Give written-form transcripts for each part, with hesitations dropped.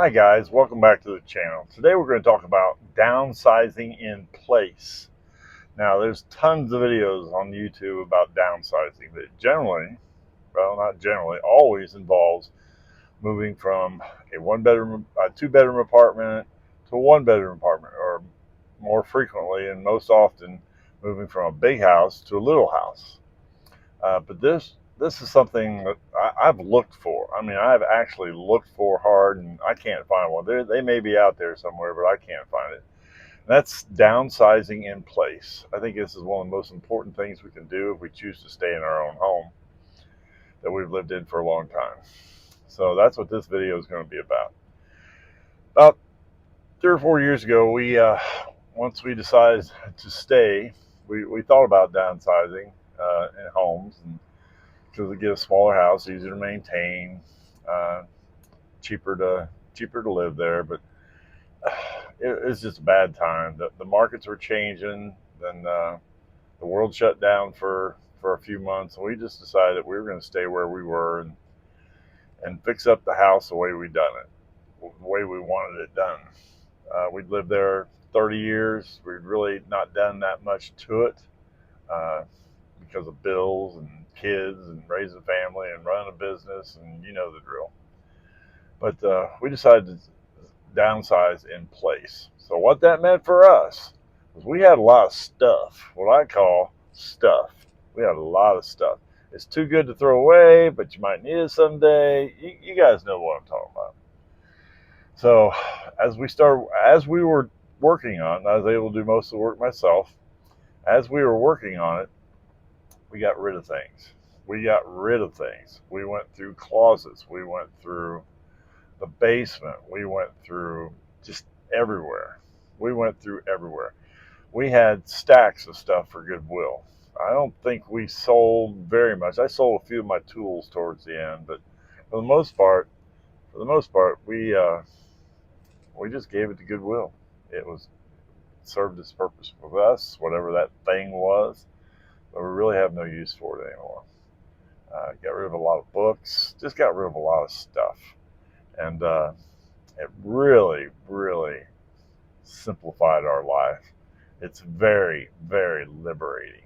Hi guys, welcome back to the channel. Today we're going to talk about downsizing in place. Now there's tons of videos on YouTube about downsizing, but generally, well not generally, always involves moving from a two bedroom apartment to a one bedroom apartment, or more frequently and most often moving from a big house to a little house. But this is something that I've looked for. I mean, I've actually looked for hard, and I can't find one. They may be out there somewhere, but I can't find it. And that's downsizing in place. I think this is one of the most important things we can do if we choose to stay in our own home that we've lived in for a long time. So that's what this video is going to be about. About 3 or 4 years ago, once we decided to stay, we thought about downsizing in homes, and because we get a smaller house, easier to maintain, uh, cheaper to live there. But it's just a bad time. The markets were changing. Then the world shut down for a few months, and we just decided we were going to stay where we were and fix up the house the way we done it, the way we wanted it done. We'd lived there 30 years. We'd really not done that much to it. Uh, because of bills and kids and raising a family and running a business, and you know the drill. But we decided to downsize in place. So what that meant for us was we had a lot of stuff, what I call stuff. We had a lot of stuff. It's too good to throw away, but you might need it someday. You guys know what I'm talking about. So as we were working on it, I was able to do most of the work myself. As we were working on it, we got rid of things. We went through closets. We went through the basement. We went through just everywhere. We went through everywhere. We had stacks of stuff for Goodwill. I don't think we sold very much. I sold a few of my tools towards the end, but for the most part, we just gave it to Goodwill. It served its purpose with us, whatever that thing was, but we really have no use for it anymore. Got rid of a lot of books, just got rid of a lot of stuff. And it really, really simplified our life. It's very, very liberating.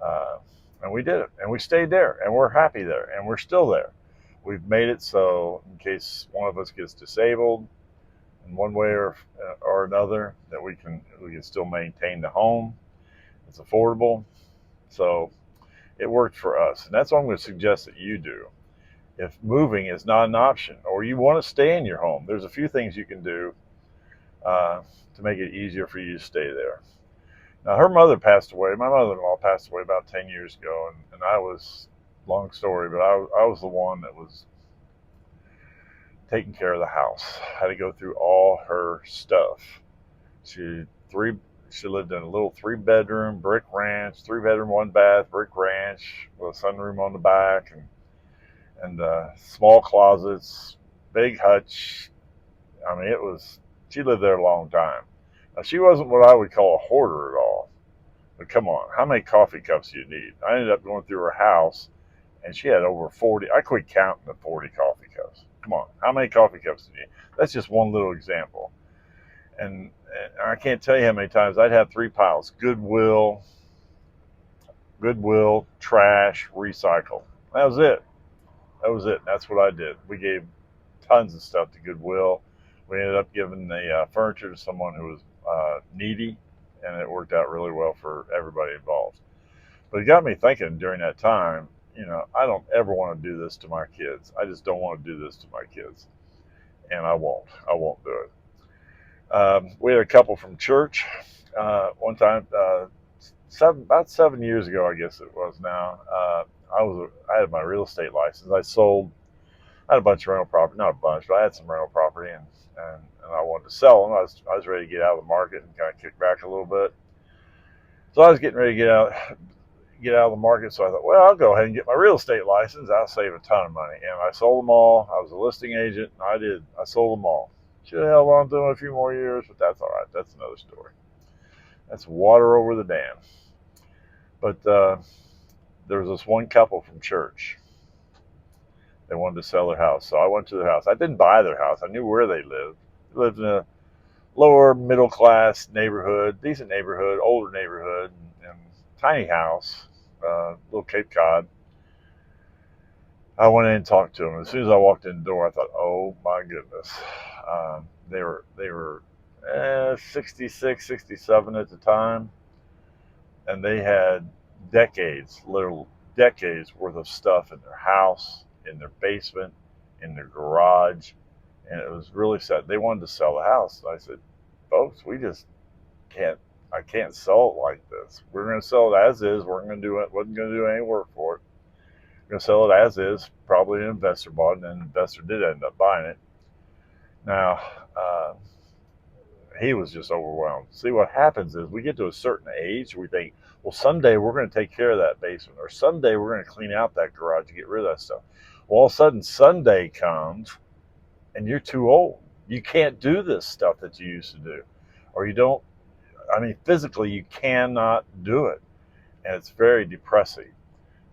Uh, and we did it, and we stayed there, and we're happy there, and we're still there. We've made it so in case one of us gets disabled in one way or another, that we can still maintain the home. It's affordable. So it worked for us. And that's what I'm going to suggest that you do. If moving is not an option, or you want to stay in your home, there's a few things you can do to make it easier for you to stay there. Now, her mother passed away. My mother-in-law passed away about 10 years ago, and I was, long story, but I was the one that was taking care of the house. I had to go through all her stuff. She three she lived in a little 3 bedroom brick ranch, 3 bedroom, 1 bath brick ranch with a sunroom on the back, and small closets, big hutch. I mean, she lived there a long time. Now, she wasn't what I would call a hoarder at all. But come on, how many coffee cups do you need? I ended up going through her house, and she had over 40. I quit counting the 40 coffee cups. Come on, how many coffee cups do you need? That's just one little example. And I can't tell you how many times I'd have 3 piles: Goodwill, trash, recycle. That was it. That's what I did. We gave tons of stuff to Goodwill. We ended up giving the furniture to someone who was needy, and it worked out really well for everybody involved. But it got me thinking during that time, I don't ever want to do this to my kids. I just don't want to do this to my kids. And I won't. Do it. We had a couple from church one time, about 7 years ago, I guess it was now. I had my real estate license. I had a bunch of rental property, not a bunch, but I had some rental property, and I wanted to sell them. I was ready to get out of the market and kind of kick back a little bit. So I was getting ready to get out of the market. So I thought, well, I'll go ahead and get my real estate license. I'll save a ton of money. And I sold them all. I was a listing agent. And I sold them all. Should have held on to them a few more years, but that's all right. That's another story. That's water over the dam. But there was this one couple from church They wanted to sell their house. So I went to their house. I didn't buy their house. I knew where they lived. They lived in a lower middle class neighborhood, decent neighborhood, older neighborhood, and tiny house, little Cape Cod. I went in and talked to them. As soon as I walked in the door, I thought, "Oh my goodness!" They were 66, 67 at the time, and they had decades, literal decades worth of stuff in their house, in their basement, in their garage, and it was really sad. They wanted to sell the house, and I said, "Folks, we just can't. I can't sell it like this. We're going to sell it as is. We're going to do it. Wasn't going to do any work for it. We're going to sell it as is. Probably an investor bought it, and an investor did end up buying it. Now, he was just overwhelmed. See, what happens is we get to a certain age, we think, well, someday we're going to take care of that basement, or someday we're going to clean out that garage and get rid of that stuff. Well, all of a sudden, Sunday comes, and you're too old. You can't do this stuff that you used to do, or you don't. I mean, physically, you cannot do it, and it's very depressing.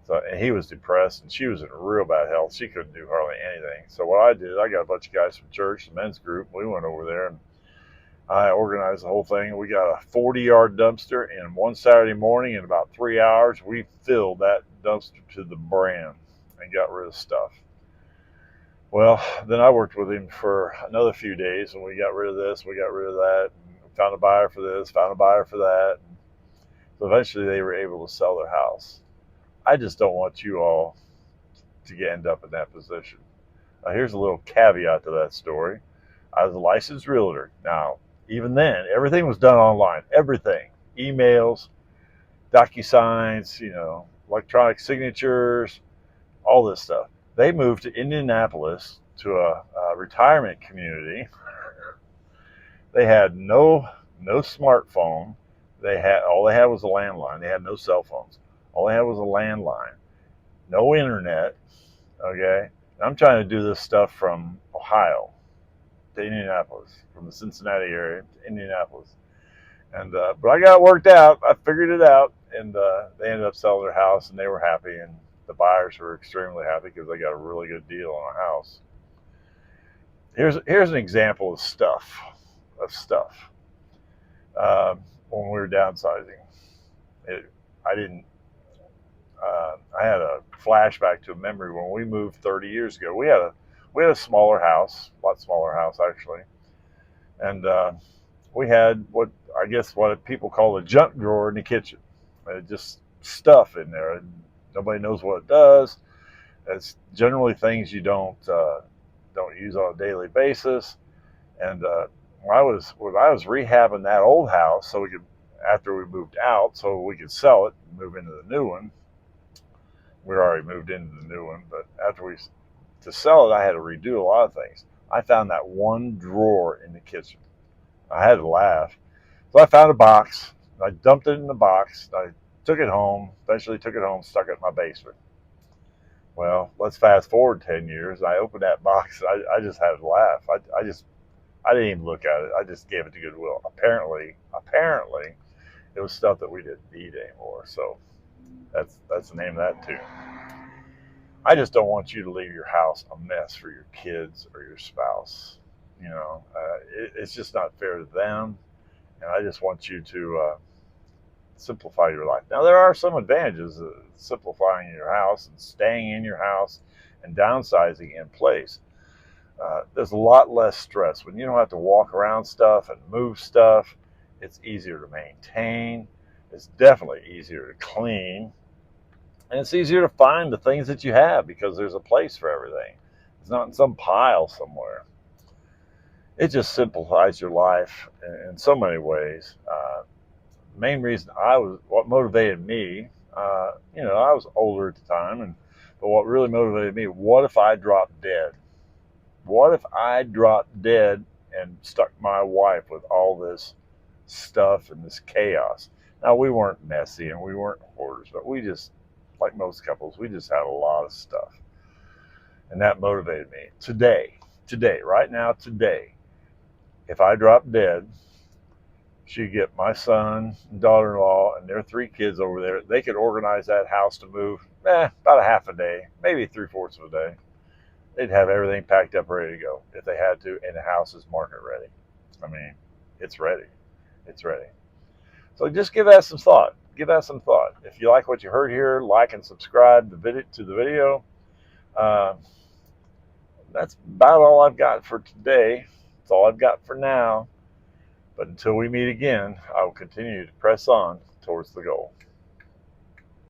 So, and he was depressed, and she was in real bad health. She couldn't do hardly anything. So what I did, I got a bunch of guys from church, the men's group. We went over there, and I organized the whole thing. We got a 40-yard dumpster, and one Saturday morning, in about 3 hours, we filled that dumpster to the brim and got rid of stuff. Well, then I worked with him for another few days, and we got rid of this, we got rid of that, and found a buyer for this, found a buyer for that. So eventually they were able to sell their house. I just don't want you all to end up in that position. Here's a little caveat to that story. I was a licensed realtor. Now, even then, everything was done online. Everything. Emails, DocuSigns, electronic signatures, all this stuff. They moved to Indianapolis to a retirement community. They had no smartphone. All they had was a landline. They had no cell phones. All they had was a landline. No internet. Okay. I'm trying to do this stuff from Ohio to Indianapolis, from the Cincinnati area to Indianapolis. And but I got it worked out. I figured it out, and they ended up selling their house, and they were happy, and the buyers were extremely happy because they got a really good deal on a house. Here's an example of stuff. When we were downsizing, I had a flashback to a memory when we moved 30 years ago. We had a smaller house, a lot smaller house actually, and we had what people call a junk drawer in the kitchen. Just stuff in there. Nobody knows what it does. It's generally things you don't use on a daily basis. And when I was rehabbing that old house, so after we moved out, so we could sell it and move into the new one. We already moved into the new one, but to sell it, I had to redo a lot of things. I found that one drawer in the kitchen. I had to laugh. So I found a box. I dumped it in the box. I took it home, eventually took it home, stuck it in my basement. Well, let's fast forward 10 years. I opened that box. I just had to laugh. I didn't even look at it. I just gave it to Goodwill. Apparently, it was stuff that we didn't need anymore. So that's the name of that too. I just don't want you to leave your house a mess for your kids or your spouse. It's just not fair to them. And I just want you to simplify your life. Now, there are some advantages of simplifying your house and staying in your house and downsizing in place. There's a lot less stress. When you don't have to walk around stuff and move stuff, it's easier to maintain. It's definitely easier to clean. And it's easier to find the things that you have because there's a place for everything. It's not in some pile somewhere. It just simplifies your life in so many ways. The main reason what motivated me, I was older at the time, but what really motivated me, what if I dropped dead? What if I dropped dead and stuck my wife with all this stuff and this chaos? Now, we weren't messy and we weren't hoarders, but we just, like most couples, we just had a lot of stuff. And that motivated me. Today, right now, if I dropped dead, she'd get my son and daughter-in-law and their 3 kids over there. They could organize that house to move about a half a day, maybe 3/4 of a day. they'd have everything packed up, ready to go if they had to, and the house is market ready. I mean, it's ready. It's ready. So just give that some thought. Give that some thought. If you like what you heard here, like and subscribe to the video. Uh, that's about all I've got for today. That's all I've got for now. But until we meet again, I will continue to press on towards the goal.